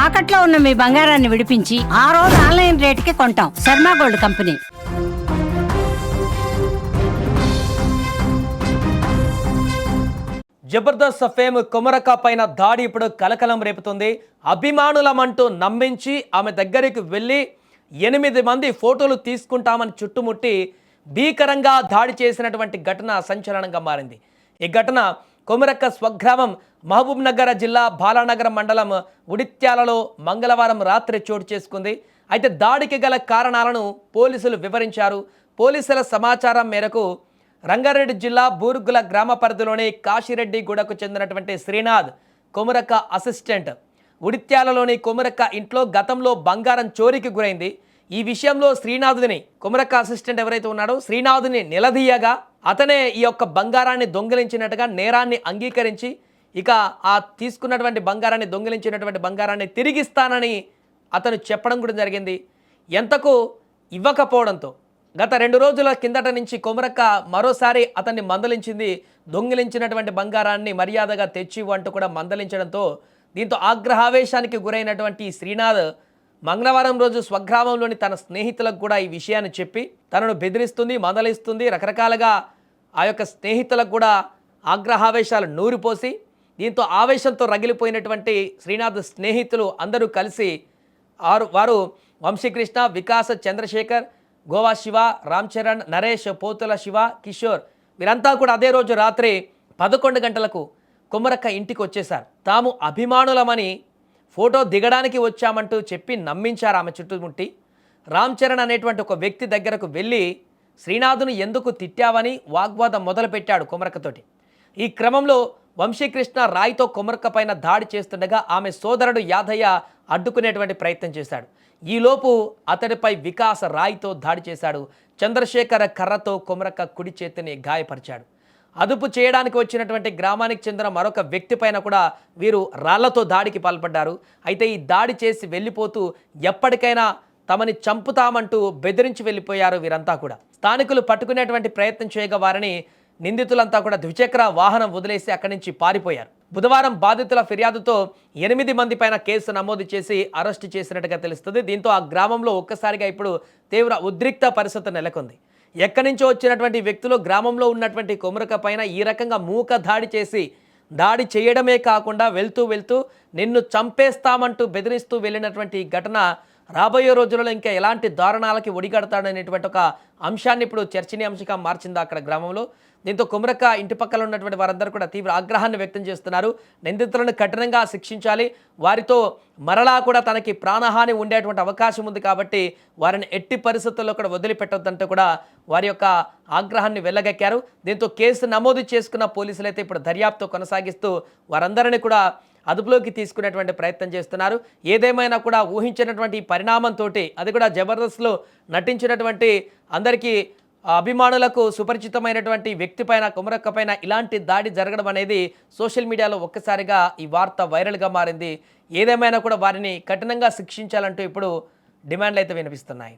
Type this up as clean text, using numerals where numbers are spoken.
తాకట్లో ఉన్న మీ బంగారాన్ని విడిపించి ఆ రోజు ఆన్లైన్ రేటుకి కొంటాం. Sharma gold company. Jabardasth fame Komarakka పైన దాడి ఇప్పుడు కలకలం రేపుతుంది. అభిమానులమంటూ నమ్మించి ఆమె దగ్గరికి వెళ్ళి 8 మంది ఫోటోలు తీసుకుంటామని చుట్టుముట్టి భీకరంగా దాడి చేసినటువంటి ఘటన సంచలనంగా మారింది. ఈ ఘటన కొమరక్క స్వగ్రామం మహబూబ్ నగర్ జిల్లా బాలానగరం మండలం ఉడిత్యాలలో మంగళవారం రాత్రి చోటు చేసుకుంది. అయితే దాడికి గల కారణాలను పోలీసులు వివరించారు. పోలీసుల సమాచారం మేరకు రంగారెడ్డి జిల్లా బూర్గుల గ్రామ పరిధిలోని కాశిరెడ్డిగూడకు చెందినటువంటి శ్రీనాథ్ కొమరక్క అసిస్టెంట్ ఉడిత్యాలలోని కొమరక్క ఇంట్లో గతంలో బంగారం చోరీకి గురైంది. ఈ విషయంలో శ్రీనాథుని కొమరక్క అసిస్టెంట్ ఎవరైతే ఉన్నాడో శ్రీనాథుని నిలదీయగా అతనే ఈ యొక్క బంగారాన్ని దొంగిలించినట్టుగా నేరాన్ని అంగీకరించి ఇక ఆ తీసుకున్నటువంటి బంగారాన్ని దొంగిలించినటువంటి బంగారాన్ని తిరిగిస్తానని అతను చెప్పడం కూడా జరిగింది. ఎంతకు ఇవ్వకపోవడంతో గత 2 రోజుల కిందట నుంచి కొమరక్క మరోసారి అతన్ని మందలించింది. దొంగిలించినటువంటి బంగారాన్ని మర్యాదగా తెచ్చి అంటూ కూడా మందలించడంతో దీంతో ఆగ్రహావేశానికి గురైనటువంటి శ్రీనాథ్ మంగళవారం రోజు స్వగ్రామంలోని తన స్నేహితులకు కూడా ఈ విషయాన్ని చెప్పి తనను బెదిరిస్తుంది, మందలిస్తుంది. రకరకాలుగా ఆ యొక్క స్నేహితులకు కూడా ఆగ్రహావేశాలు నూరిపోసి దీంతో ఆవేశంతో రగిలిపోయినటువంటి శ్రీనాథ్ స్నేహితులు అందరూ కలిసి వారు వంశీకృష్ణ, వికాస్, చంద్రశేఖర్, గోవా శివ, రామ్ చరణ్, నరేష్, పోతుల శివ, కిషోర్ వీరంతా కూడా అదే రోజు రాత్రి 11 గంటలకు కొమరక్క ఇంటికి వచ్చేశారు. తాము అభిమానులమని ఫోటో దిగడానికి వచ్చామంటూ చెప్పి నమ్మించారు. ఆమె చుట్టుముట్టి రామ్ చరణ్ అనేటువంటి ఒక వ్యక్తి దగ్గరకు వెళ్ళి శ్రీనాథును ఎందుకు తిట్టావని వాగ్వాదం మొదలుపెట్టాడు కొమరక్కతోటి. ఈ క్రమంలో వంశీకృష్ణ రాయితో కొమరక్క పైన దాడి చేస్తుండగా ఆమె సోదరుడు యాదయ్య అడ్డుకునేటువంటి ప్రయత్నం చేశాడు. ఈలోపు అతడిపై వికాస్ రాయితో దాడి చేశాడు. చంద్రశేఖర్ కర్రతో కొమరక్క కుడి చేతిని గాయపరిచాడు. అదుపు చేయడానికి వచ్చినటువంటి గ్రామానికి చెందిన మరొక వ్యక్తి పైన కూడా వీరు రాళ్లతో దాడికి పాల్పడ్డారు. అయితే ఈ దాడి చేసి వెళ్ళిపోతూ ఎప్పటికైనా తమని చంపుతామంటూ బెదిరించి వెళ్ళిపోయారు వీరంతా కూడా. స్థానికులు పట్టుకునేటువంటి ప్రయత్నం చేయగా వారిని నిందితులంతా కూడా ద్విచక్ర వాహనం వదిలేసి అక్కడి నుంచి పారిపోయారు. బుధవారం బాధితుల ఫిర్యాదుతో 8 మంది పైన కేసు నమోదు చేసి అరెస్టు చేసినట్టుగా తెలుస్తుంది. దీంతో ఆ గ్రామంలో ఒక్కసారిగా ఇప్పుడు తీవ్ర ఉద్రిక్త పరిస్థితి నెలకొంది. ఎక్కడి నుంచో వచ్చినటువంటి వ్యక్తులు గ్రామంలో ఉన్నటువంటి కొమరక్క పైన ఈ రకంగా మూక దాడి చేసి దాడి చేయడమే కాకుండా వెళ్తూ నిన్ను చంపేస్తామంటూ బెదిరిస్తూ వెళ్ళినటువంటి ఘటన రాబోయే రోజులలో ఇంకా ఎలాంటి దారుణాలకి ఒడిగడతాడనేటువంటి ఒక అంశాన్ని ఇప్పుడు చర్చనీయాంశంగా మార్చింది అక్కడ గ్రామంలో. దీంతో కొమరక్క ఇంటి పక్కల ఉన్నటువంటి వారందరూ కూడా తీవ్ర ఆగ్రహాన్ని వ్యక్తం చేస్తున్నారు. నిందితులను కఠినంగా శిక్షించాలి, వారితో మరలా కూడా తనకి ప్రాణహాని ఉండేటువంటి అవకాశం ఉంది కాబట్టి వారిని ఎట్టి పరిస్థితుల్లో కూడా వదిలిపెట్టొద్దంటూ కూడా వారి యొక్క ఆగ్రహాన్ని వెళ్ళగక్కారు. దీంతో కేసు నమోదు చేసుకున్న పోలీసులు అయితే ఇప్పుడు దర్యాప్తు కొనసాగిస్తూ వారందరినీ కూడా అదుపులోకి తీసుకునేటువంటి ప్రయత్నం చేస్తున్నారు. ఏదేమైనా కూడా ఊహించినటువంటి పరిణామంతో అది కూడా జబర్దస్త్లో నటించినటువంటి అందరికీ అభిమానులకు సుపరిచితమైనటువంటి వ్యక్తి పైన కొమరక్క పైన ఇలాంటి దాడి జరగడం అనేది సోషల్ మీడియాలో ఒక్కసారిగా ఈ వార్త వైరల్గా మారింది. ఏదేమైనా కూడా వారిని కఠినంగా శిక్షించాలంటూ ఇప్పుడు డిమాండ్లు అయితే వినిపిస్తున్నాయి.